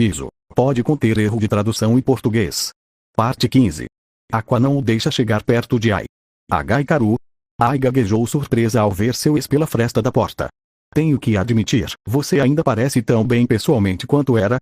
Aviso: pode conter erro de tradução em português. Parte 15. Aqua não o deixa chegar perto de Ai. Hikaru. Ai gaguejou surpresa ao ver seu ex pela fresta da porta. Tenho que admitir, você ainda parece tão bem pessoalmente quanto era,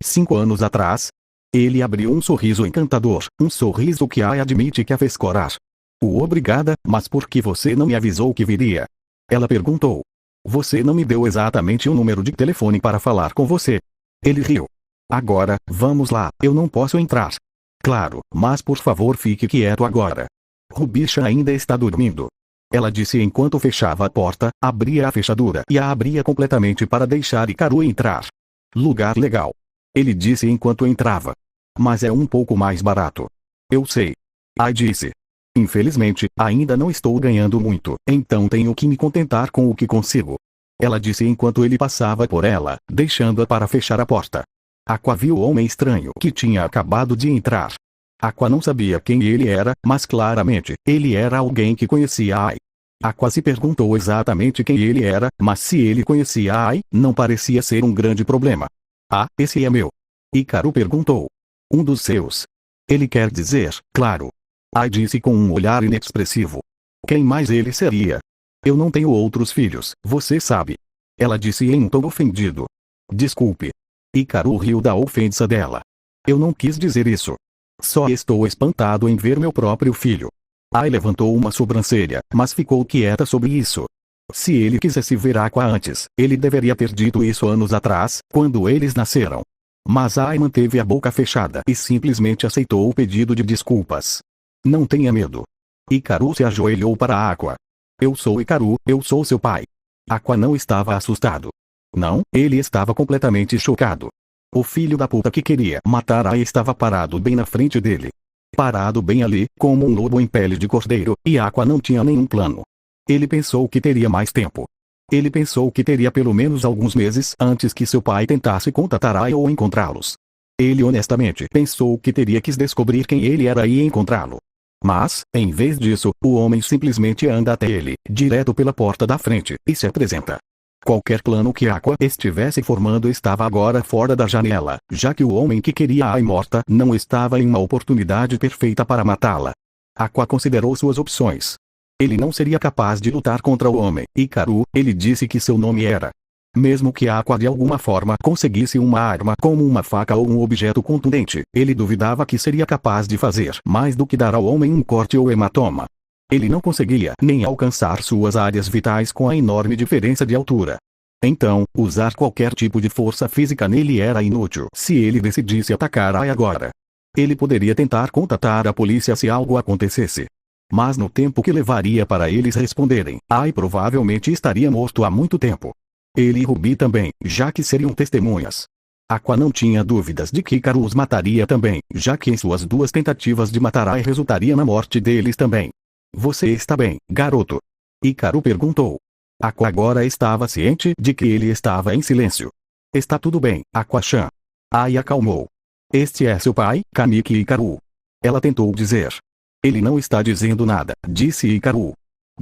5 anos atrás? Ele abriu um sorriso encantador, um sorriso que Ai admite que a fez corar. Obrigada, mas por que você não me avisou que viria? Ela perguntou. Você não me deu exatamente o número de telefone para falar com você. Ele riu. Agora, vamos lá, eu não posso entrar. Claro, mas por favor fique quieto agora. Rubi-chan ainda está dormindo. Ela disse enquanto fechava a porta, abria a fechadura e a abria completamente para deixar Hikaru entrar. Lugar legal. Ele disse enquanto entrava. Mas é um pouco mais barato. Eu sei. Ai disse. Infelizmente, ainda não estou ganhando muito, então tenho que me contentar com o que consigo. Ela disse enquanto ele passava por ela, deixando-a para fechar a porta. Aqua viu o homem estranho que tinha acabado de entrar. Aqua não sabia quem ele era, mas claramente, ele era alguém que conhecia Ai. Aqua se perguntou exatamente quem ele era, mas se ele conhecia Ai, não parecia ser um grande problema. Ah, esse é meu. Hikaru perguntou. Um dos seus. Ele quer dizer, claro. Ai disse com um olhar inexpressivo. Quem mais ele seria? Eu não tenho outros filhos, você sabe. Ela disse em um tom ofendido. Desculpe. Hikaru riu da ofensa dela. Eu não quis dizer isso. Só estou espantado em ver meu próprio filho. Ai levantou uma sobrancelha, mas ficou quieta sobre isso. Se ele quisesse ver Aqua antes, ele deveria ter dito isso anos atrás, quando eles nasceram. Mas Ai manteve a boca fechada e simplesmente aceitou o pedido de desculpas. Não tenha medo. Hikaru se ajoelhou para Aqua. Eu sou Hikaru, eu sou seu pai. Aqua não estava assustado. Não, ele estava completamente chocado. O filho da puta que queria matar Ai estava parado bem na frente dele. Parado bem ali, como um lobo em pele de cordeiro, e Aqua não tinha nenhum plano. Ele pensou que teria mais tempo. Ele pensou que teria pelo menos alguns meses antes que seu pai tentasse contatar Ai ou encontrá-los. Ele honestamente pensou que teria que descobrir quem ele era e encontrá-lo. Mas, em vez disso, o homem simplesmente anda até ele, direto pela porta da frente, e se apresenta. Qualquer plano que Aqua estivesse formando estava agora fora da janela, já que o homem que queria Ai morta não estava em uma oportunidade perfeita para matá-la. Aqua considerou suas opções. Ele não seria capaz de lutar contra o homem, Hikaru, ele disse que seu nome era. Mesmo que Aqua de alguma forma conseguisse uma arma como uma faca ou um objeto contundente, ele duvidava que seria capaz de fazer mais do que dar ao homem um corte ou hematoma. Ele não conseguia nem alcançar suas áreas vitais com a enorme diferença de altura. Então, usar qualquer tipo de força física nele era inútil se ele decidisse atacar Ai agora. Ele poderia tentar contatar a polícia se algo acontecesse. Mas no tempo que levaria para eles responderem, Ai provavelmente estaria morto há muito tempo. Ele e Ruby também, já que seriam testemunhas. Aqua não tinha dúvidas de que Hikaru os mataria também, já que em suas duas tentativas de matar Ai resultaria na morte deles também. Você está bem, garoto? Hikaru perguntou. Aqua agora estava ciente de que ele estava em silêncio. Está tudo bem, Aqua-chan. Ai acalmou. Este é seu pai, Kaneki Hikaru. Ela tentou dizer. Ele não está dizendo nada, disse Hikaru.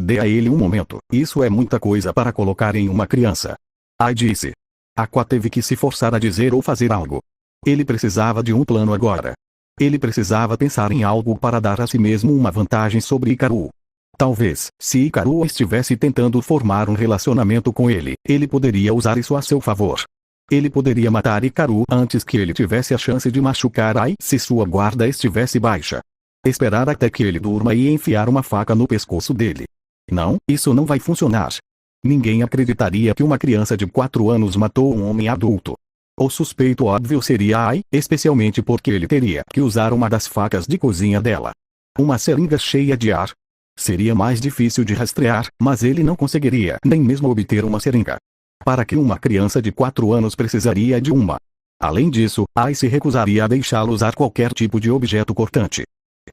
Dê a ele um momento, isso é muita coisa para colocar em uma criança. Ai disse. Aqua teve que se forçar a dizer ou fazer algo. Ele precisava de um plano agora. Ele precisava pensar em algo para dar a si mesmo uma vantagem sobre Hikaru. Talvez, se Hikaru estivesse tentando formar um relacionamento com ele, ele poderia usar isso a seu favor. Ele poderia matar Hikaru antes que ele tivesse a chance de machucar Ai se sua guarda estivesse baixa. Esperar até que ele durma e enfiar uma faca no pescoço dele. Não, isso não vai funcionar. Ninguém acreditaria que uma criança de 4 anos matou um homem adulto. O suspeito óbvio seria Ai, especialmente porque ele teria que usar uma das facas de cozinha dela. Uma seringa cheia de ar. Seria mais difícil de rastrear, mas ele não conseguiria nem mesmo obter uma seringa. Para que uma criança de 4 anos precisaria de uma? Além disso, Ai se recusaria a deixá-lo usar qualquer tipo de objeto cortante.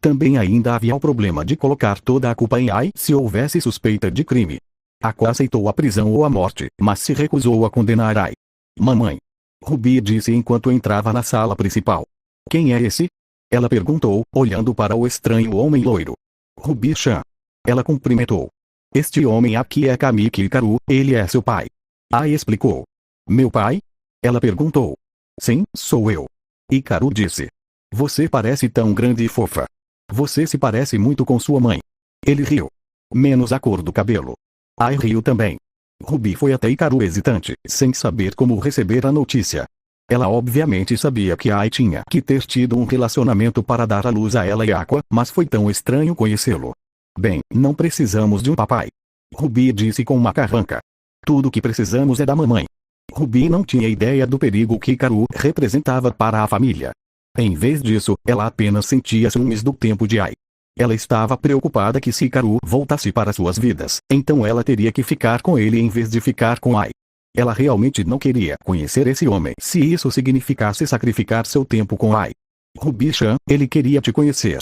Também ainda havia o problema de colocar toda a culpa em Ai se houvesse suspeita de crime. Aqua aceitou a prisão ou a morte, mas se recusou a condenar Ai. Mamãe. Ruby disse enquanto entrava na sala principal. Quem é esse? Ela perguntou, olhando para o estranho homem loiro. Ruby-chan. Ela cumprimentou. Este homem aqui é Kaneki Hikaru, ele é seu pai. Ai explicou. Meu pai? Ela perguntou. Sim, sou eu. Hikaru disse. Você parece tão grande e fofa. Você se parece muito com sua mãe. Ele riu. Menos a cor do cabelo. Ai riu também. Ruby foi até Hikaru hesitante, sem saber como receber a notícia. Ela obviamente sabia que Ai tinha que ter tido um relacionamento para dar à luz a ela e Aqua, mas foi tão estranho conhecê-lo. Bem, não precisamos de um papai. Ruby disse com uma carranca. Tudo que precisamos é da mamãe. Ruby não tinha ideia do perigo que Hikaru representava para a família. Em vez disso, ela apenas sentia ciúmes do tempo de Ai. Ela estava preocupada que se Hikaru voltasse para suas vidas, então ela teria que ficar com ele em vez de ficar com Ai. Ela realmente não queria conhecer esse homem se isso significasse sacrificar seu tempo com Ai. Ruby-chan, ele queria te conhecer.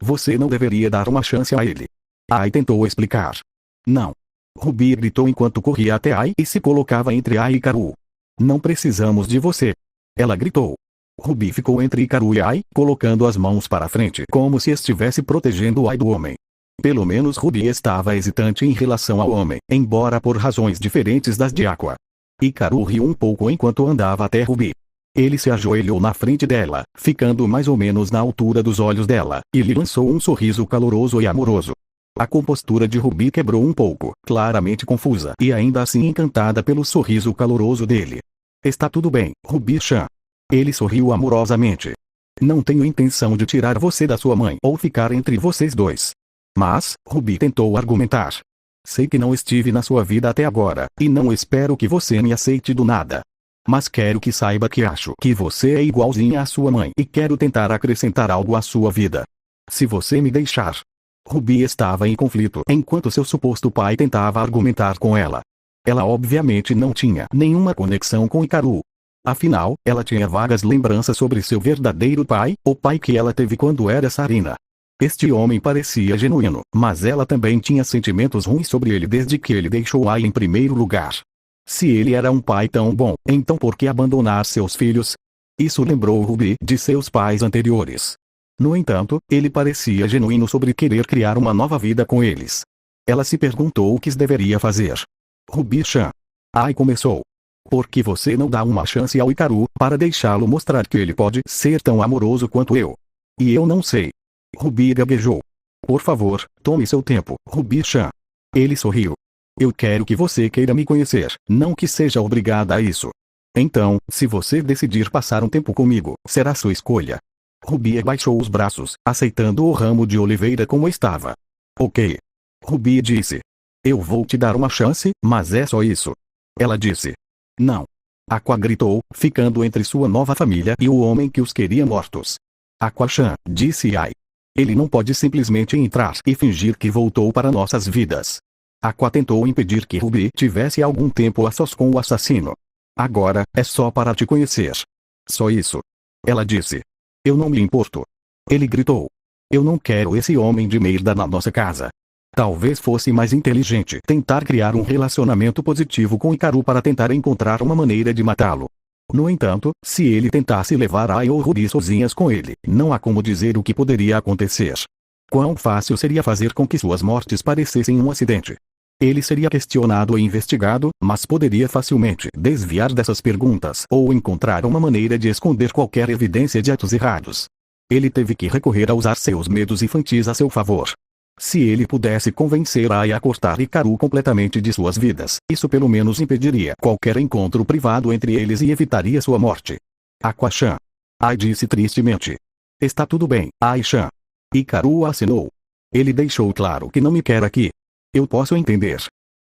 Você não deveria dar uma chance a ele. Ai tentou explicar. Não. Ruby gritou enquanto corria até Ai e se colocava entre Ai e Hikaru. Não precisamos de você. Ela gritou. Ruby ficou entre Hikaru e Ai, colocando as mãos para frente como se estivesse protegendo Ai do homem. Pelo menos Ruby estava hesitante em relação ao homem, embora por razões diferentes das de Aqua. Hikaru riu um pouco enquanto andava até Ruby. Ele se ajoelhou na frente dela, ficando mais ou menos na altura dos olhos dela, e lhe lançou um sorriso caloroso e amoroso. A compostura de Ruby quebrou um pouco, claramente confusa e ainda assim encantada pelo sorriso caloroso dele. Está tudo bem, Ruby-chan. Ele sorriu amorosamente. Não tenho intenção de tirar você da sua mãe ou ficar entre vocês dois. Mas, Ruby tentou argumentar. Sei que não estive na sua vida até agora, e não espero que você me aceite do nada. Mas quero que saiba que acho que você é igualzinha à sua mãe e quero tentar acrescentar algo à sua vida. Se você me deixar. Ruby estava em conflito enquanto seu suposto pai tentava argumentar com ela. Ela obviamente não tinha nenhuma conexão com Hikaru. Afinal, ela tinha vagas lembranças sobre seu verdadeiro pai, o pai que ela teve quando era Sarina. Este homem parecia genuíno, mas ela também tinha sentimentos ruins sobre ele desde que ele deixou Ai em primeiro lugar. Se ele era um pai tão bom, então por que abandonar seus filhos? Isso lembrou Ruby de seus pais anteriores. No entanto, ele parecia genuíno sobre querer criar uma nova vida com eles. Ela se perguntou o que deveria fazer. Ruby-chan. Ai começou. Por que você não dá uma chance ao Hikaru, para deixá-lo mostrar que ele pode ser tão amoroso quanto eu? E eu não sei. Ruby gaguejou. Por favor, tome seu tempo, Ruby-chan. Ele sorriu. Eu quero que você queira me conhecer, não que seja obrigada a isso. Então, se você decidir passar um tempo comigo, será sua escolha. Ruby abaixou os braços, aceitando o ramo de oliveira como estava. Ok. Ruby disse. Eu vou te dar uma chance, mas é só isso. Ela disse. Não. Aqua gritou, ficando entre sua nova família e o homem que os queria mortos. Aqua-chan, disse Ai. Ele não pode simplesmente entrar e fingir que voltou para nossas vidas. Aqua tentou impedir que Ruby tivesse algum tempo a sós com o assassino. Agora, é só para te conhecer. Só isso. Ela disse. Eu não me importo. Ele gritou. Eu não quero esse homem de merda na nossa casa. Talvez fosse mais inteligente tentar criar um relacionamento positivo com Hikaru para tentar encontrar uma maneira de matá-lo. No entanto, se ele tentasse levar Ai ou Ruby sozinhas com ele, não há como dizer o que poderia acontecer. Quão fácil seria fazer com que suas mortes parecessem um acidente. Ele seria questionado e investigado, mas poderia facilmente desviar dessas perguntas ou encontrar uma maneira de esconder qualquer evidência de atos errados. Ele teve que recorrer a usar seus medos infantis a seu favor. Se ele pudesse convencer Ai a cortar Hikaru completamente de suas vidas, isso pelo menos impediria qualquer encontro privado entre eles e evitaria sua morte. Aqua-chan. Ai disse tristemente. Está tudo bem, Ai-chan. Hikaru assinou. Ele deixou claro que não me quer aqui. Eu posso entender.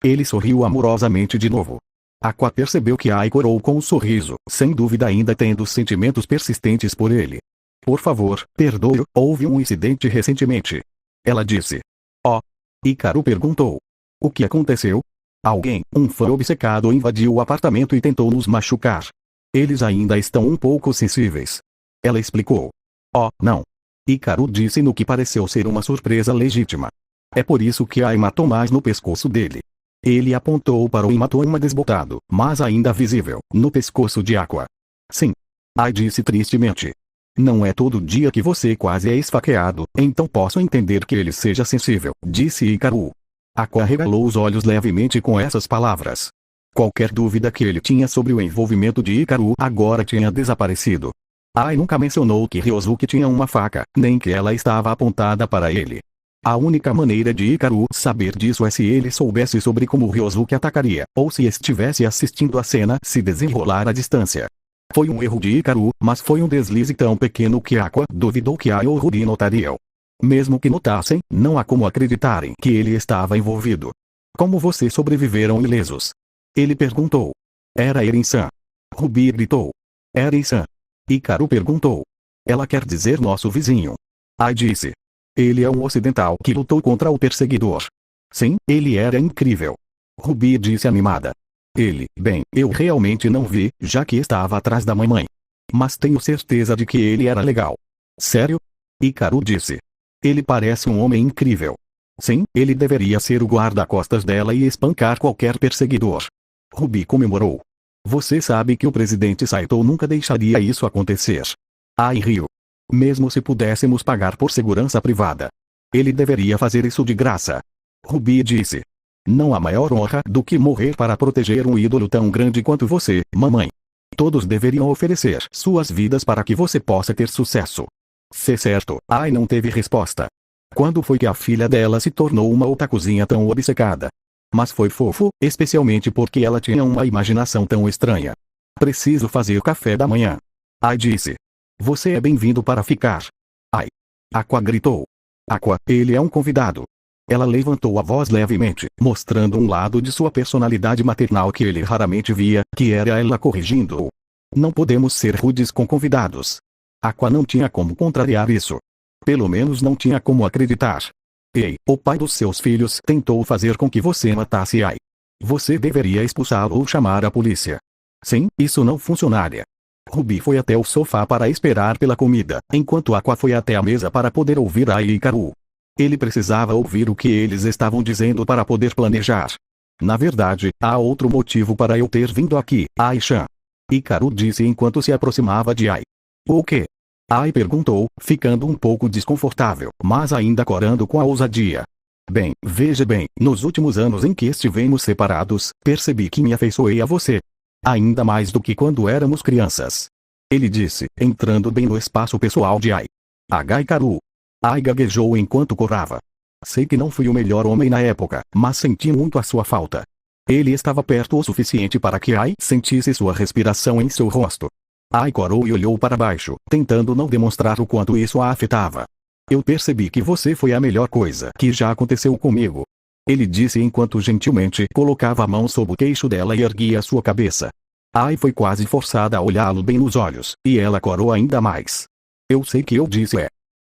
Ele sorriu amorosamente de novo. Aqua percebeu que Ai corou com um sorriso, sem dúvida ainda tendo sentimentos persistentes por ele. Por favor, perdoe-o, houve um incidente recentemente. Ela disse. Oh. Hikaru perguntou. O que aconteceu? Alguém, um fã obcecado invadiu o apartamento e tentou nos machucar. Eles ainda estão um pouco sensíveis. Ela explicou. Oh, não. Hikaru disse no que pareceu ser uma surpresa legítima. É por isso que há hematomas no pescoço dele. Ele apontou para o hematoma desbotado, mas ainda visível, no pescoço de Aqua. Sim. Ai disse tristemente. Não é todo dia que você quase é esfaqueado, então posso entender que ele seja sensível, disse Hikaru. Aqua regalou os olhos levemente com essas palavras. Qualquer dúvida que ele tinha sobre o envolvimento de Hikaru agora tinha desaparecido. Ai nunca mencionou que Ryosuke tinha uma faca, nem que ela estava apontada para ele. A única maneira de Hikaru saber disso é se ele soubesse sobre como Ryosuke atacaria, ou se estivesse assistindo a cena se desenrolar à distância. Foi um erro de Hikaru, mas foi um deslize tão pequeno que Aqua duvidou que Ai ou Ruby notariam. Mesmo que notassem, não há como acreditarem que ele estava envolvido. Como vocês sobreviveram ilesos? Ele perguntou. Era Eren-san. Ruby gritou. Eren-san. Hikaru perguntou. Ela quer dizer nosso vizinho. Ai disse. Ele é um ocidental que lutou contra o perseguidor. Sim, ele era incrível. Ruby disse animada. Ele, bem, eu realmente não vi, já que estava atrás da mamãe. Mas tenho certeza de que ele era legal. Sério? Hikaru disse. Ele parece um homem incrível. Sim, ele deveria ser o guarda-costas dela e espancar qualquer perseguidor. Ruby comemorou. Você sabe que o presidente Saito nunca deixaria isso acontecer. Ai riu. Mesmo se pudéssemos pagar por segurança privada. Ele deveria fazer isso de graça. Ruby disse. Não há maior honra do que morrer para proteger um ídolo tão grande quanto você, mamãe. Todos deveriam oferecer suas vidas para que você possa ter sucesso. Se certo, Ai não teve resposta. Quando foi que a filha dela se tornou uma otakuzinha tão obcecada? Mas foi fofo, especialmente porque ela tinha uma imaginação tão estranha. Preciso fazer café da manhã. Ai disse. Você é bem-vindo para ficar. Ai. Aqua gritou. Aqua, ele é um convidado. Ela levantou a voz levemente, mostrando um lado de sua personalidade maternal que ele raramente via, que era ela corrigindo-o. Não podemos ser rudes com convidados. Aqua não tinha como contrariar isso. Pelo menos não tinha como acreditar. Ei, o pai dos seus filhos tentou fazer com que você matasse Ai. Você deveria expulsá-lo ou chamar a polícia. Sim, isso não funcionaria. Ruby foi até o sofá para esperar pela comida, enquanto Aqua foi até a mesa para poder ouvir Ai e Hikaru. Ele precisava ouvir o que eles estavam dizendo para poder planejar. Na verdade, há outro motivo para eu ter vindo aqui, Ai-chan. Hikaru disse enquanto se aproximava de Ai. O quê? Ai perguntou, ficando um pouco desconfortável, mas ainda corando com a ousadia. Bem, veja bem, nos últimos anos em que estivemos separados, percebi que me afeiçoei a você. Ainda mais do que quando éramos crianças. Ele disse, entrando bem no espaço pessoal de Ai. Hikaru. Ai gaguejou enquanto corava. Sei que não fui o melhor homem na época, mas senti muito a sua falta. Ele estava perto o suficiente para que Ai sentisse sua respiração em seu rosto. Ai corou e olhou para baixo, tentando não demonstrar o quanto isso a afetava. Eu percebi que você foi a melhor coisa que já aconteceu comigo. Ele disse enquanto gentilmente colocava a mão sob o queixo dela e erguia sua cabeça. Ai foi quase forçada a olhá-lo bem nos olhos, e ela corou ainda mais. Eu sei que eu disse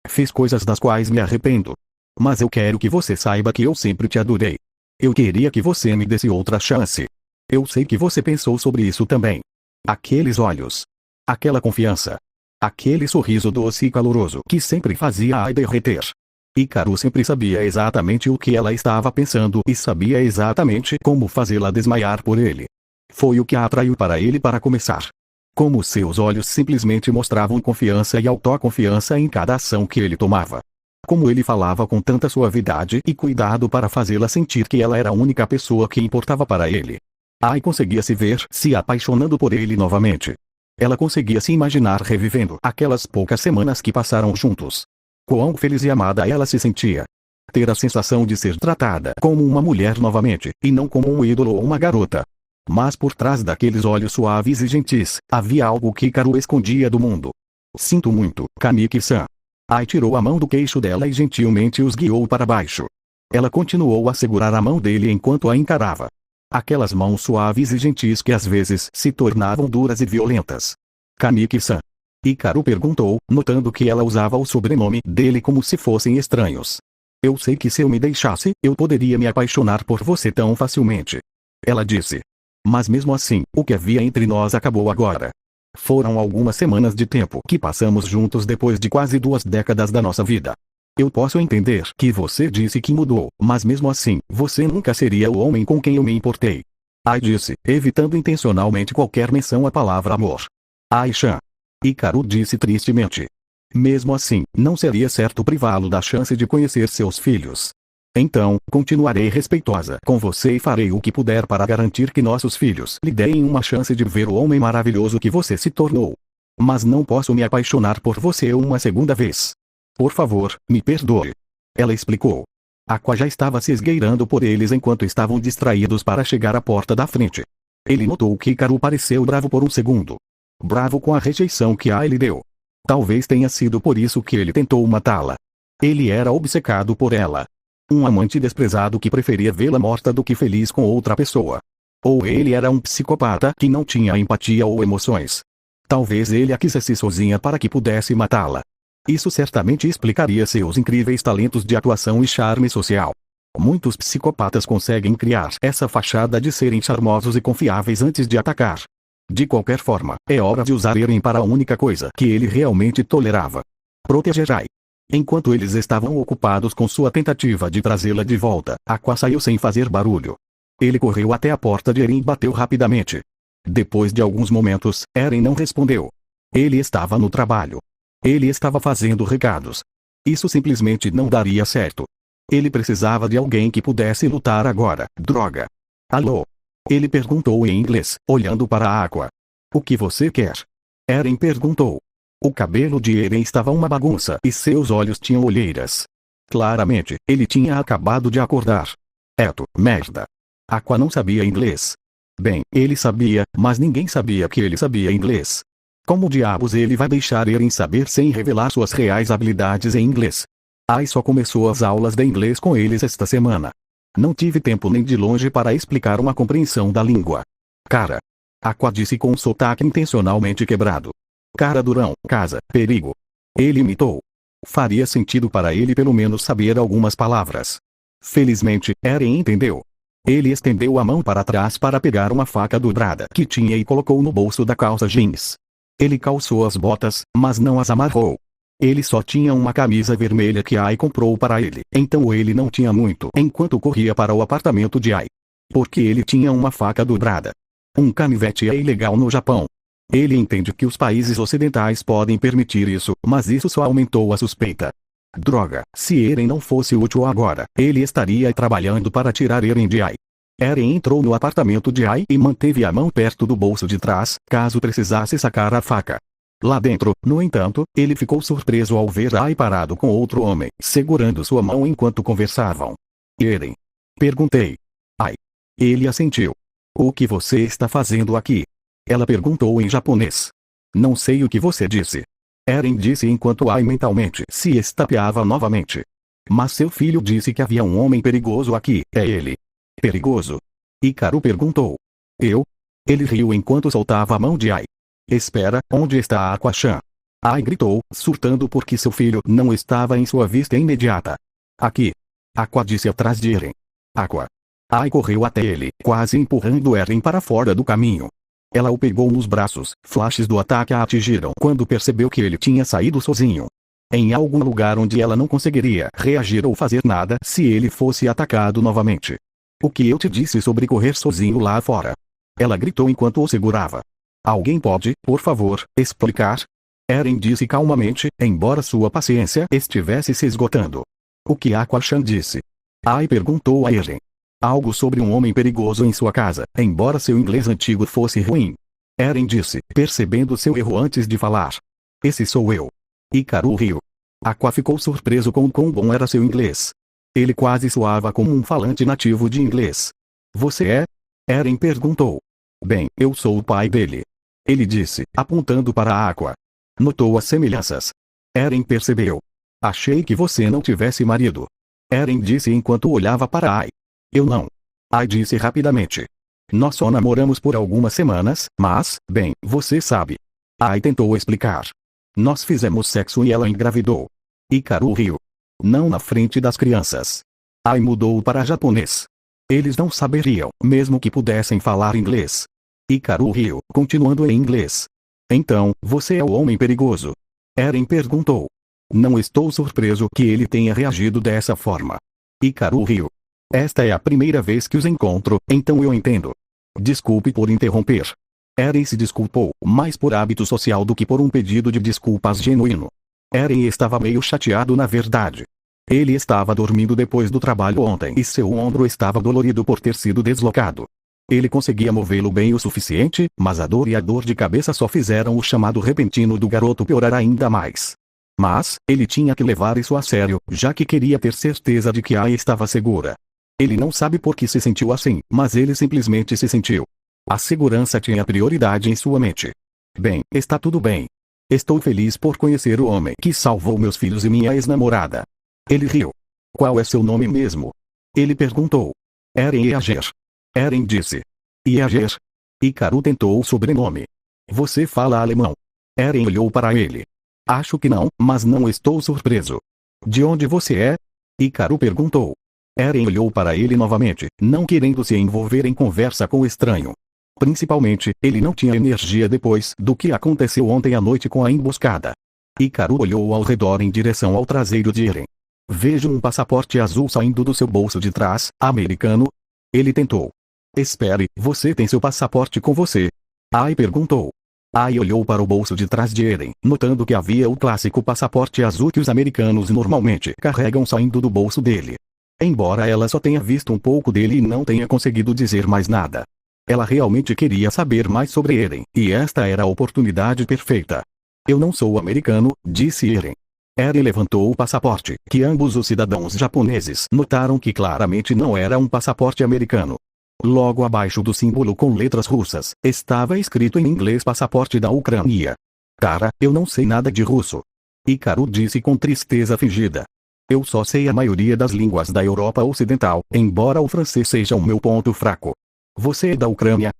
fiz coisas das quais me arrependo. Mas eu quero que você saiba que eu sempre te adorei. Eu queria que você me desse outra chance. Eu sei que você pensou sobre isso também. Aqueles olhos. Aquela confiança. Aquele sorriso doce e caloroso que sempre fazia Ai derreter. Hikaru sempre sabia exatamente o que ela estava pensando e sabia exatamente como fazê-la desmaiar por ele. Foi o que a atraiu para ele para começar. Como seus olhos simplesmente mostravam confiança e autoconfiança em cada ação que ele tomava. Como ele falava com tanta suavidade e cuidado para fazê-la sentir que ela era a única pessoa que importava para ele. Ai conseguia se ver se apaixonando por ele novamente. Ela conseguia se imaginar revivendo aquelas poucas semanas que passaram juntos. Quão feliz e amada ela se sentia. Ter a sensação de ser tratada como uma mulher novamente, e não como um ídolo ou uma garota. Mas por trás daqueles olhos suaves e gentis, havia algo que Hikaru escondia do mundo. Sinto muito, Kaneki-san. Ai tirou a mão do queixo dela e gentilmente os guiou para baixo. Ela continuou a segurar a mão dele enquanto a encarava. Aquelas mãos suaves e gentis que às vezes se tornavam duras e violentas. Kaneki-san. Hikaru perguntou, notando que ela usava o sobrenome dele como se fossem estranhos. Eu sei que se eu me deixasse, eu poderia me apaixonar por você tão facilmente. Ela disse. Mas mesmo assim, o que havia entre nós acabou agora. Foram algumas semanas de tempo que passamos juntos depois de quase 2 décadas da nossa vida. Eu posso entender que você disse que mudou, mas mesmo assim, você nunca seria o homem com quem eu me importei. Ai disse, evitando intencionalmente qualquer menção à palavra amor. Ai-chan. Hikaru disse tristemente. Mesmo assim, não seria certo privá-lo da chance de conhecer seus filhos. Então, continuarei respeitosa com você e farei o que puder para garantir que nossos filhos lhe deem uma chance de ver o homem maravilhoso que você se tornou. Mas não posso me apaixonar por você uma segunda vez. Por favor, me perdoe. Ela explicou. Aqua já estava se esgueirando por eles enquanto estavam distraídos para chegar à porta da frente. Ele notou que Hikaru pareceu bravo por um segundo. Bravo com a rejeição que Ai lhe deu. Talvez tenha sido por isso que ele tentou matá-la. Ele era obcecado por ela. Um amante desprezado que preferia vê-la morta do que feliz com outra pessoa. Ou ele era um psicopata que não tinha empatia ou emoções. Talvez ele a quisesse sozinha para que pudesse matá-la. Isso certamente explicaria seus incríveis talentos de atuação e charme social. Muitos psicopatas conseguem criar essa fachada de serem charmosos e confiáveis antes de atacar. De qualquer forma, é hora de usar Eren para a única coisa que ele realmente tolerava. Proteger Ai. Enquanto eles estavam ocupados com sua tentativa de trazê-la de volta, Aqua saiu sem fazer barulho. Ele correu até a porta de Eren e bateu rapidamente. Depois de alguns momentos, Eren não respondeu. Ele estava no trabalho. Ele estava fazendo recados. Isso simplesmente não daria certo. Ele precisava de alguém que pudesse lutar agora. Droga. Alô? Ele perguntou em inglês, olhando para Aqua. O que você quer? Eren perguntou. O cabelo de Eren estava uma bagunça e seus olhos tinham olheiras. Claramente, ele tinha acabado de acordar. Merda. Aqua não sabia inglês. Bem, ele sabia, mas ninguém sabia que ele sabia inglês. Como diabos ele vai deixar Eren saber sem revelar suas reais habilidades em inglês? Ai só começou as aulas de inglês com eles esta semana. Não tive tempo nem de longe para explicar uma compreensão da língua. Cara. Aqua disse com um sotaque intencionalmente quebrado. Cara durão, casa, perigo. Ele imitou. Faria sentido para ele pelo menos saber algumas palavras. Felizmente, Eren entendeu. Ele estendeu a mão para trás para pegar uma faca dobrada que tinha e colocou no bolso da calça jeans. Ele calçou as botas, mas não as amarrou. Ele só tinha uma camisa vermelha que Ai comprou para ele, então ele não tinha muito enquanto corria para o apartamento de Ai. Porque ele tinha uma faca dobrada. Um canivete é ilegal no Japão. Ele entende que os países ocidentais podem permitir isso, mas isso só aumentou a suspeita. Droga, se Eren não fosse útil agora, ele estaria trabalhando para tirar Eren de Ai. Eren entrou no apartamento de Ai e manteve a mão perto do bolso de trás, caso precisasse sacar a faca. Lá dentro, no entanto, ele ficou surpreso ao ver Ai parado com outro homem, segurando sua mão enquanto conversavam. Eren? Perguntei. Ai. Ele assentiu. O que você está fazendo aqui? Ela perguntou em japonês. Não sei o que você disse. Eren disse enquanto Ai mentalmente se estapeava novamente. Mas seu filho disse que havia um homem perigoso aqui, é ele. Perigoso? Hikaru perguntou. Eu? Ele riu enquanto soltava a mão de Ai. Espera, onde está Aqua-chan? Ai gritou, surtando porque seu filho não estava em sua vista imediata. Aqui. Aqua disse atrás de Eren. Aqua. Ai correu até ele, quase empurrando Eren para fora do caminho. Ela o pegou nos braços, flashes do ataque a atingiram quando percebeu que ele tinha saído sozinho. Em algum lugar onde ela não conseguiria reagir ou fazer nada se ele fosse atacado novamente. O que eu te disse sobre correr sozinho lá fora? Ela gritou enquanto o segurava. Alguém pode, por favor, explicar? Eren disse calmamente, embora sua paciência estivesse se esgotando. O que Aqua-chan disse? Ai perguntou a Eren. Algo sobre um homem perigoso em sua casa, embora seu inglês antigo fosse ruim. Eren disse, percebendo seu erro antes de falar. Esse sou eu. Hikaru riu. Aqua ficou surpreso com quão bom era seu inglês. Ele quase soava como um falante nativo de inglês. Você é? Eren perguntou. Bem, eu sou o pai dele. Ele disse, apontando para Aqua. Notou as semelhanças. Eren percebeu. Achei que você não tivesse marido. Eren disse enquanto olhava para Ai. Eu não. Ai disse rapidamente. Nós só namoramos por algumas semanas, mas, bem, você sabe. Ai tentou explicar. Nós fizemos sexo e ela engravidou. Hikaru riu. Não na frente das crianças. Ai mudou para japonês. Eles não saberiam, mesmo que pudessem falar inglês. Hikaru riu, continuando em inglês. Então, você é o homem perigoso? Eren perguntou. Não estou surpreso que ele tenha reagido dessa forma. Hikaru riu. Esta é a primeira vez que os encontro, então eu entendo. Desculpe por interromper. Eren se desculpou, mais por hábito social do que por um pedido de desculpas genuíno. Eren estava meio chateado na verdade. Ele estava dormindo depois do trabalho ontem e seu ombro estava dolorido por ter sido deslocado. Ele conseguia movê-lo bem o suficiente, mas a dor e a dor de cabeça só fizeram o chamado repentino do garoto piorar ainda mais. Mas, ele tinha que levar isso a sério, já que queria ter certeza de que a estava segura. Ele não sabe por que se sentiu assim, mas ele simplesmente se sentiu. A segurança tinha prioridade em sua mente. Bem, está tudo bem. Estou feliz por conhecer o homem que salvou meus filhos e minha ex-namorada. Ele riu. Qual é seu nome mesmo? Ele perguntou. Eren Yeager. Eren disse. Yeager? Hikaru tentou o sobrenome. Você fala alemão? Eren olhou para ele. Acho que não, mas não estou surpreso. De onde você é? Hikaru perguntou. Eren olhou para ele novamente, não querendo se envolver em conversa com o estranho. Principalmente, ele não tinha energia depois do que aconteceu ontem à noite com a emboscada. Hikaru olhou ao redor em direção ao traseiro de Eren. Vejo um passaporte azul saindo do seu bolso de trás, americano? Ele tentou. Espere, você tem seu passaporte com você? Ai perguntou. Ai olhou para o bolso de trás de Eren, notando que havia o clássico passaporte azul que os americanos normalmente carregam saindo do bolso dele. Embora ela só tenha visto um pouco dele e não tenha conseguido dizer mais nada. Ela realmente queria saber mais sobre Eren, e esta era a oportunidade perfeita. Eu não sou americano, disse Eren. Eren levantou o passaporte, que ambos os cidadãos japoneses notaram que claramente não era um passaporte americano. Logo abaixo do símbolo com letras russas, estava escrito em inglês passaporte da Ucrânia. Cara, eu não sei nada de russo. Hikaru disse com tristeza fingida. Eu só sei a maioria das línguas da Europa Ocidental, embora o francês seja o meu ponto fraco. Você é da Ucrânia?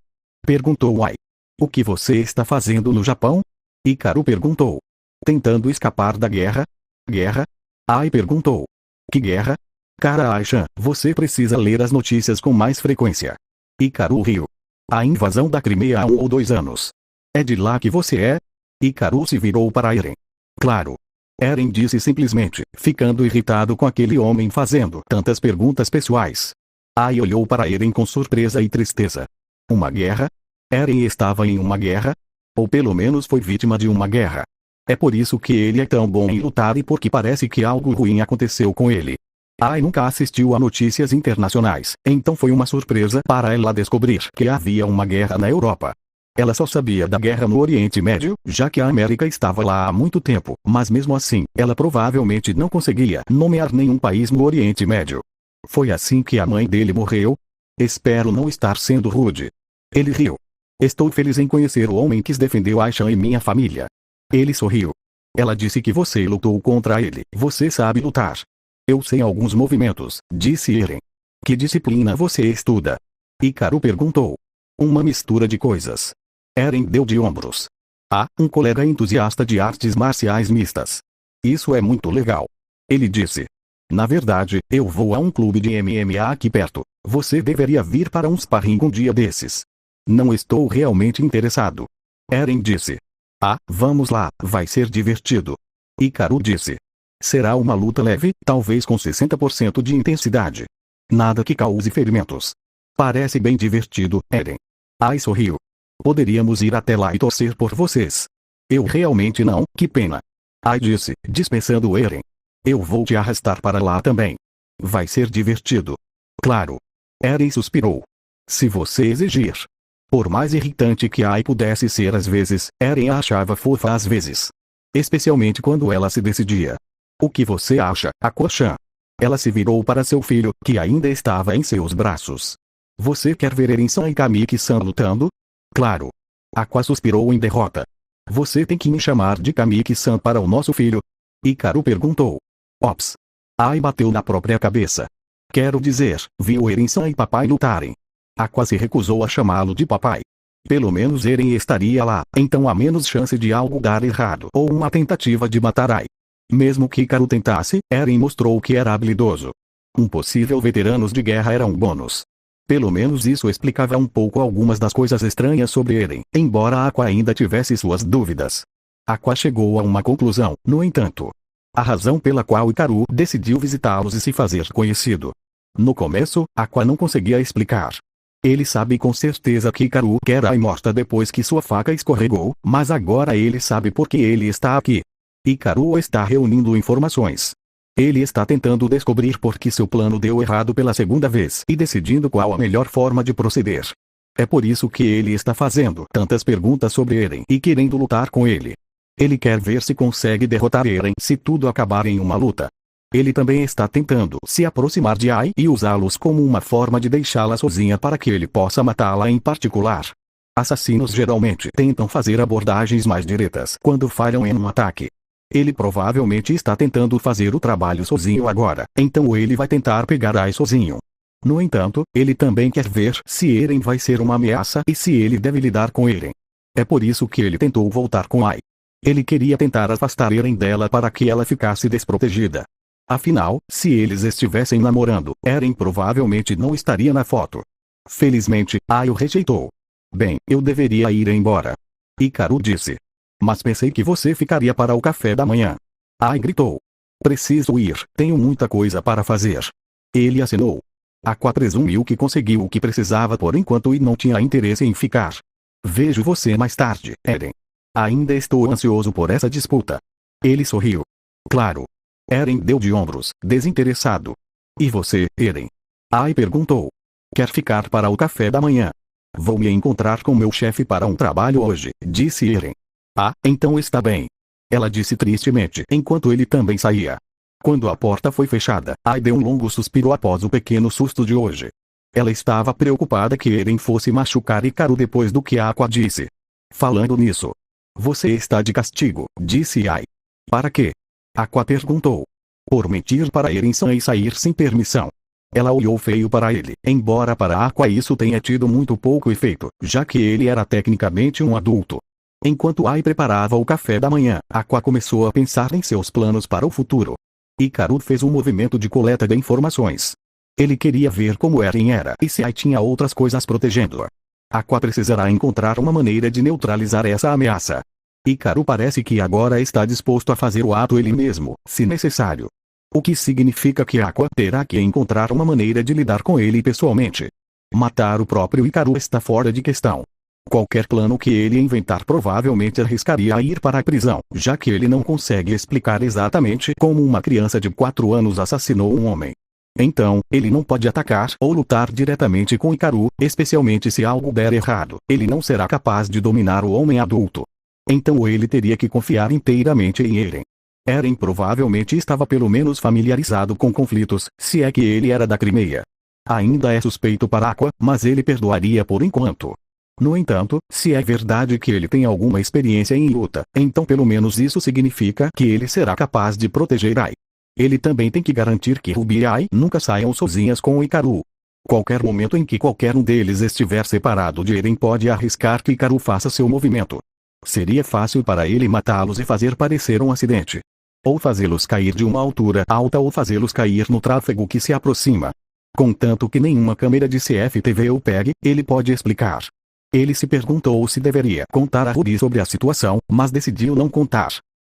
Perguntou Ai. O que você está fazendo no Japão? Hikaru perguntou. Tentando escapar da guerra? Guerra? Ai perguntou. Que guerra? Cara Aishan, você precisa ler as notícias com mais frequência. Hikaru riu. A invasão da Crimeia há 1 ou 2 anos. É de lá que você é? Hikaru se virou para Eren. Claro. Eren disse simplesmente, ficando irritado com aquele homem fazendo tantas perguntas pessoais. Ai olhou para Eren com surpresa e tristeza. Uma guerra? Eren estava em uma guerra? Ou pelo menos foi vítima de uma guerra. É por isso que ele é tão bom em lutar e porque parece que algo ruim aconteceu com ele. Ai nunca assistiu a notícias internacionais, então foi uma surpresa para ela descobrir que havia uma guerra na Europa. Ela só sabia da guerra no Oriente Médio, já que a América estava lá há muito tempo, mas mesmo assim, ela provavelmente não conseguia nomear nenhum país no Oriente Médio. Foi assim que a mãe dele morreu? Espero não estar sendo rude. Ele riu. Estou feliz em conhecer o homem que defendeu Aishan e minha família. Ele sorriu. Ela disse que você lutou contra ele. Você sabe lutar. Eu sei alguns movimentos, disse Eren. Que disciplina você estuda? Hikaru perguntou. Uma mistura de coisas. Eren deu de ombros. Ah, um colega entusiasta de artes marciais mistas. Isso é muito legal. Ele disse. Na verdade, eu vou a um clube de MMA aqui perto. Você deveria vir para um sparring um dia desses. Não estou realmente interessado. Eren disse. Ah, vamos lá, vai ser divertido. Hikaru disse. Será uma luta leve, talvez com 60% de intensidade. Nada que cause ferimentos. Parece bem divertido, Eren. Ai sorriu. Poderíamos ir até lá e torcer por vocês. Eu realmente não, que pena. Ai disse, dispensando Eren. Eu vou te arrastar para lá também. Vai ser divertido. Claro. Eren suspirou. Se você exigir. Por mais irritante que Ai pudesse ser às vezes, Eren a achava fofa às vezes. Especialmente quando ela se decidia. O que você acha, Aqua-chan? Ela se virou para seu filho, que ainda estava em seus braços. Você quer ver Eren-san e Kamiki-san lutando? Claro. Aqua suspirou em derrota. Você tem que me chamar de Kamiki-san para o nosso filho? Hikaru perguntou. Ops. Ai bateu na própria cabeça. Quero dizer, viu Eren-san e papai lutarem. Aqua se recusou a chamá-lo de papai. Pelo menos Eren estaria lá, então há menos chance de algo dar errado ou uma tentativa de matar Ai. Mesmo que Hikaru tentasse, Eren mostrou que era habilidoso. Um possível veteranos de guerra era um bônus. Pelo menos isso explicava um pouco algumas das coisas estranhas sobre Eren, embora Aqua ainda tivesse suas dúvidas. Aqua chegou a uma conclusão, no entanto. A razão pela qual Hikaru decidiu visitá-los e se fazer conhecido. No começo, Aqua não conseguia explicar. Ele sabe com certeza que Hikaru quer Ai morta depois que sua faca escorregou, mas agora ele sabe por que ele está aqui. Hikaru está reunindo informações. Ele está tentando descobrir por que seu plano deu errado pela segunda vez e decidindo qual a melhor forma de proceder. É por isso que ele está fazendo tantas perguntas sobre Eren e querendo lutar com ele. Ele quer ver se consegue derrotar Eren se tudo acabar em uma luta. Ele também está tentando se aproximar de Ai e usá-los como uma forma de deixá-la sozinha para que ele possa matá-la em particular. Assassinos geralmente tentam fazer abordagens mais diretas quando falham em um ataque. Ele provavelmente está tentando fazer o trabalho sozinho agora, então ele vai tentar pegar Ai sozinho. No entanto, ele também quer ver se Eren vai ser uma ameaça e se ele deve lidar com Eren. É por isso que ele tentou voltar com Ai. Ele queria tentar afastar Eren dela para que ela ficasse desprotegida. Afinal, se eles estivessem namorando, Eren provavelmente não estaria na foto. Felizmente, Ai o rejeitou. Bem, eu deveria ir embora. Hikaru disse. Mas pensei que você ficaria para o café da manhã. Ai gritou. Preciso ir, tenho muita coisa para fazer. Ele assinou. Aqua presumiu que conseguiu o que precisava por enquanto e não tinha interesse em ficar. Vejo você mais tarde, Eren. Ainda estou ansioso por essa disputa. Ele sorriu. Claro. Eren deu de ombros, desinteressado. E você, Eren? Ai perguntou. Quer ficar para o café da manhã? Vou me encontrar com meu chefe para um trabalho hoje, disse Eren. Ah, então está bem. Ela disse tristemente enquanto ele também saía. Quando a porta foi fechada, Ai deu um longo suspiro após o pequeno susto de hoje. Ela estava preocupada que Eren fosse machucar Hikaru depois do que Aqua disse. Falando nisso. Você está de castigo, disse Ai. Para quê? Aqua perguntou. Por mentir para Eren-san e sair sem permissão. Ela olhou feio para ele, embora para Aqua isso tenha tido muito pouco efeito, já que ele era tecnicamente um adulto. Enquanto Ai preparava o café da manhã, Aqua começou a pensar em seus planos para o futuro. Hikaru fez um movimento de coleta de informações. Ele queria ver como Eren era e se Ai tinha outras coisas protegendo-a. Aqua precisará encontrar uma maneira de neutralizar essa ameaça. Hikaru parece que agora está disposto a fazer o ato ele mesmo, se necessário. O que significa que Aqua terá que encontrar uma maneira de lidar com ele pessoalmente. Matar o próprio Hikaru está fora de questão. Qualquer plano que ele inventar provavelmente arriscaria a ir para a prisão, já que ele não consegue explicar exatamente como uma criança de 4 anos assassinou um homem. Então, ele não pode atacar ou lutar diretamente com Hikaru, especialmente se algo der errado. Ele não será capaz de dominar o homem adulto. Então ele teria que confiar inteiramente em Eren. Eren provavelmente estava pelo menos familiarizado com conflitos, se é que ele era da Crimeia. Ainda é suspeito para Aqua, mas ele perdoaria por enquanto. No entanto, se é verdade que ele tem alguma experiência em luta, então pelo menos isso significa que ele será capaz de proteger Ai. Ele também tem que garantir que Ruby e Ai nunca saiam sozinhas com Hikaru. Qualquer momento em que qualquer um deles estiver separado de Eren pode arriscar que Hikaru faça seu movimento. Seria fácil para ele matá-los e fazer parecer um acidente. Ou fazê-los cair de uma altura alta ou fazê-los cair no tráfego que se aproxima. Contanto que nenhuma câmera de CFTV o pegue, ele pode explicar. Ele se perguntou se deveria contar a Ruby sobre a situação, mas decidiu não contar.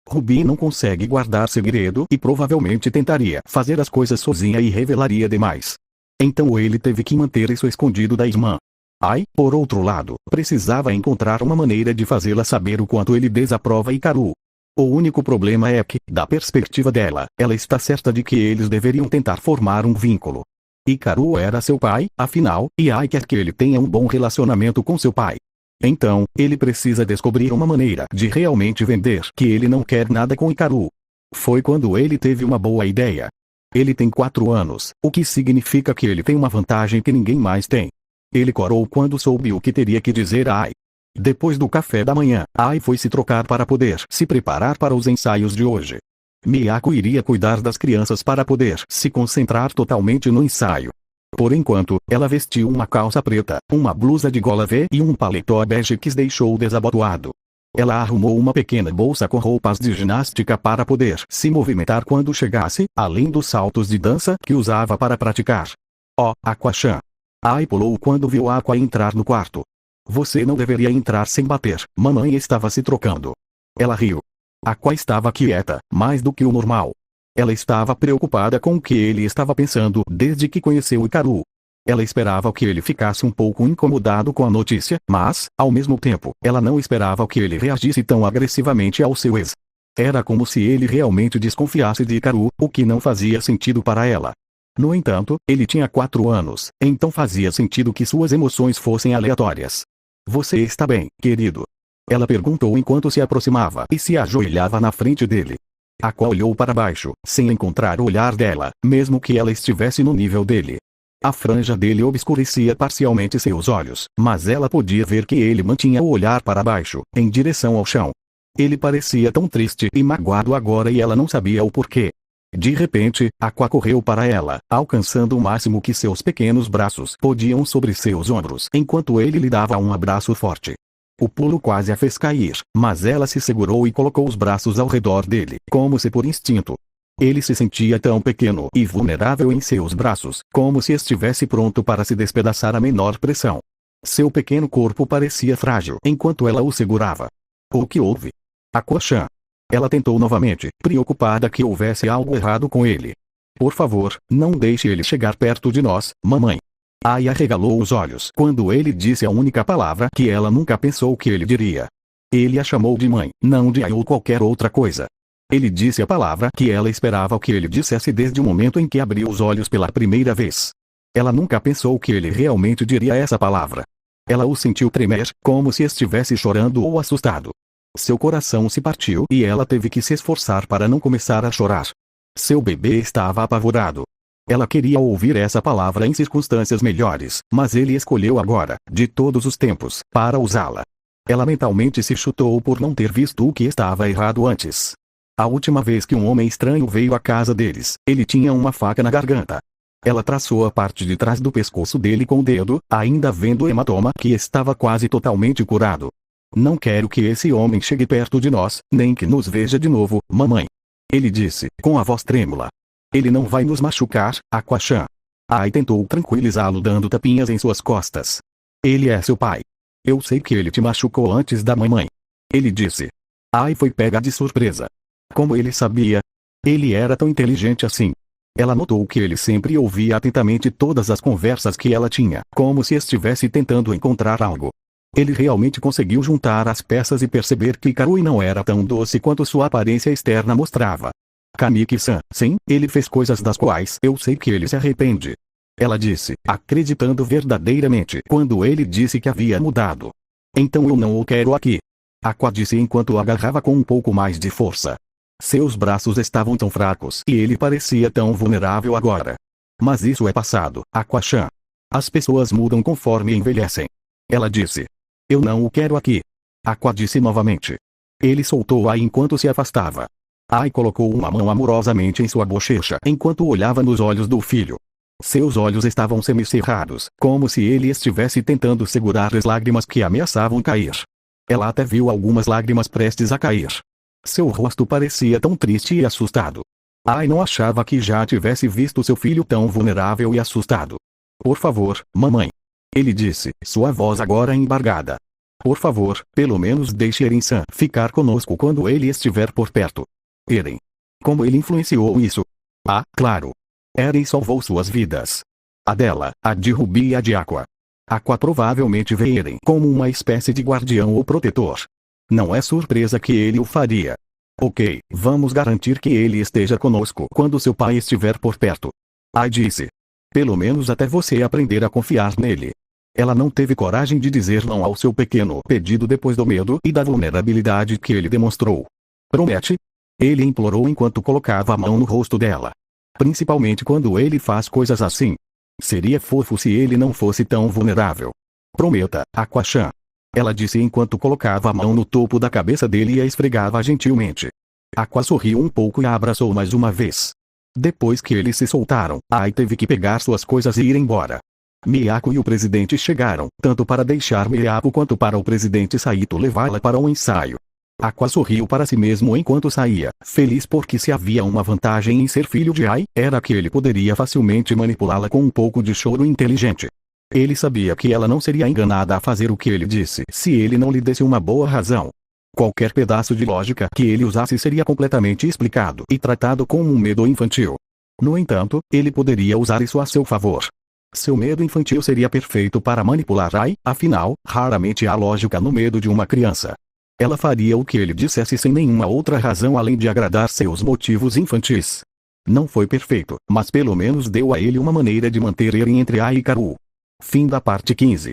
Ruby não consegue guardar segredo e provavelmente tentaria fazer as coisas sozinha e revelaria demais. Então ele teve que manter isso escondido da irmã. Ai, por outro lado, precisava encontrar uma maneira de fazê-la saber o quanto ele desaprova Hikaru. O único problema é que, da perspectiva dela, ela está certa de que eles deveriam tentar formar um vínculo. Hikaru era seu pai, afinal, e Ai quer que ele tenha um bom relacionamento com seu pai. Então, ele precisa descobrir uma maneira de realmente vender que ele não quer nada com Hikaru. Foi quando ele teve uma boa ideia. Ele tem 4 anos, o que significa que ele tem uma vantagem que ninguém mais tem. Ele corou quando soube o que teria que dizer a Ai. Depois do café da manhã, Ai foi se trocar para poder se preparar para os ensaios de hoje. Miyako iria cuidar das crianças para poder se concentrar totalmente no ensaio. Por enquanto, ela vestiu uma calça preta, uma blusa de gola V e um paletó bege que deixou desabotoado. Ela arrumou uma pequena bolsa com roupas de ginástica para poder se movimentar quando chegasse, além dos saltos de dança que usava para praticar. Oh, Aqua-chan! Ai pulou quando viu Aqua entrar no quarto. Você não deveria entrar sem bater, mamãe estava se trocando. Ela riu. Aqua estava quieta, mais do que o normal. Ela estava preocupada com o que ele estava pensando desde que conheceu Hikaru. Ela esperava que ele ficasse um pouco incomodado com a notícia, mas, ao mesmo tempo, ela não esperava que ele reagisse tão agressivamente ao seu ex. Era como se ele realmente desconfiasse de Hikaru, o que não fazia sentido para ela. No entanto, ele tinha 4 anos, então fazia sentido que suas emoções fossem aleatórias. Você está bem, querido? Ela perguntou enquanto se aproximava e se ajoelhava na frente dele. Aqua olhou para baixo, sem encontrar o olhar dela, mesmo que ela estivesse no nível dele. A franja dele obscurecia parcialmente seus olhos, mas ela podia ver que ele mantinha o olhar para baixo, em direção ao chão. Ele parecia tão triste e magoado agora e ela não sabia o porquê. De repente, Aqua correu para ela, alcançando o máximo que seus pequenos braços podiam sobre seus ombros enquanto ele lhe dava um abraço forte. O pulo quase a fez cair, mas ela se segurou e colocou os braços ao redor dele, como se por instinto. Ele se sentia tão pequeno e vulnerável em seus braços, como se estivesse pronto para se despedaçar à menor pressão. Seu pequeno corpo parecia frágil enquanto ela o segurava. O que houve? Aqua-chan. Ela tentou novamente, preocupada que houvesse algo errado com ele. Por favor, não deixe ele chegar perto de nós, mamãe. Aya arregalou os olhos quando ele disse a única palavra que ela nunca pensou que ele diria. Ele a chamou de mãe, não de Aya ou qualquer outra coisa. Ele disse a palavra que ela esperava que ele dissesse desde o momento em que abriu os olhos pela primeira vez. Ela nunca pensou que ele realmente diria essa palavra. Ela o sentiu tremer, como se estivesse chorando ou assustado. Seu coração se partiu e ela teve que se esforçar para não começar a chorar. Seu bebê estava apavorado. Ela queria ouvir essa palavra em circunstâncias melhores, mas ele escolheu agora, de todos os tempos, para usá-la. Ela mentalmente se chutou por não ter visto o que estava errado antes. A última vez que um homem estranho veio à casa deles, ele tinha uma faca na garganta. Ela traçou a parte de trás do pescoço dele com o dedo, ainda vendo o hematoma que estava quase totalmente curado. Não quero que esse homem chegue perto de nós, nem que nos veja de novo, mamãe. Ele disse, com a voz trêmula. Ele não vai nos machucar, Aqua-chan. Ai tentou tranquilizá-lo dando tapinhas em suas costas. Ele é seu pai. Eu sei que ele te machucou antes da mamãe. Ele disse. Ai foi pega de surpresa. Como ele sabia? Ele era tão inteligente assim. Ela notou que ele sempre ouvia atentamente todas as conversas que ela tinha, como se estivesse tentando encontrar algo. Ele realmente conseguiu juntar as peças e perceber que Karui não era tão doce quanto sua aparência externa mostrava. Kaneki-san, sim, ele fez coisas das quais eu sei que ele se arrepende. Ela disse, acreditando verdadeiramente quando ele disse que havia mudado. Então eu não o quero aqui. Aqua disse enquanto o agarrava com um pouco mais de força. Seus braços estavam tão fracos e ele parecia tão vulnerável agora. Mas isso é passado, Aqua-chan. As pessoas mudam conforme envelhecem. Ela disse. Eu não o quero aqui. Aqua disse novamente. Ele soltou-a enquanto se afastava. Ai colocou uma mão amorosamente em sua bochecha enquanto olhava nos olhos do filho. Seus olhos estavam semicerrados, como se ele estivesse tentando segurar as lágrimas que ameaçavam cair. Ela até viu algumas lágrimas prestes a cair. Seu rosto parecia tão triste e assustado. Ai não achava que já tivesse visto seu filho tão vulnerável e assustado. Por favor, mamãe. Ele disse, sua voz agora embargada. Por favor, pelo menos deixe Eren-san ficar conosco quando ele estiver por perto. Eren. Como ele influenciou isso? Ah, claro. Eren salvou suas vidas. A dela, a de Ruby e a de Aqua. Aqua provavelmente vê Eren como uma espécie de guardião ou protetor. Não é surpresa que ele o faria. Ok, vamos garantir que ele esteja conosco quando seu pai estiver por perto. Ai disse. Pelo menos até você aprender a confiar nele. Ela não teve coragem de dizer não ao seu pequeno pedido depois do medo e da vulnerabilidade que ele demonstrou. Promete? Ele implorou enquanto colocava a mão no rosto dela. Principalmente quando ele faz coisas assim. Seria fofo se ele não fosse tão vulnerável. Prometa, Aqua-chan. Ela disse enquanto colocava a mão no topo da cabeça dele e a esfregava gentilmente. Aqua sorriu um pouco e a abraçou mais uma vez. Depois que eles se soltaram, Ai teve que pegar suas coisas e ir embora. Miyako e o presidente chegaram, tanto para deixar Miyako quanto para o presidente Saito levá-la para um ensaio. Aqua sorriu para si mesmo enquanto saía, feliz porque se havia uma vantagem em ser filho de Ai, era que ele poderia facilmente manipulá-la com um pouco de choro inteligente. Ele sabia que ela não seria enganada a fazer o que ele disse se ele não lhe desse uma boa razão. Qualquer pedaço de lógica que ele usasse seria completamente explicado e tratado como um medo infantil. No entanto, ele poderia usar isso a seu favor. Seu medo infantil seria perfeito para manipular Ai, afinal, raramente há lógica no medo de uma criança. Ela faria o que ele dissesse sem nenhuma outra razão além de agradar seus motivos infantis. Não foi perfeito, mas pelo menos deu a ele uma maneira de manter ele entre Ai e Karu. Fim da parte 15.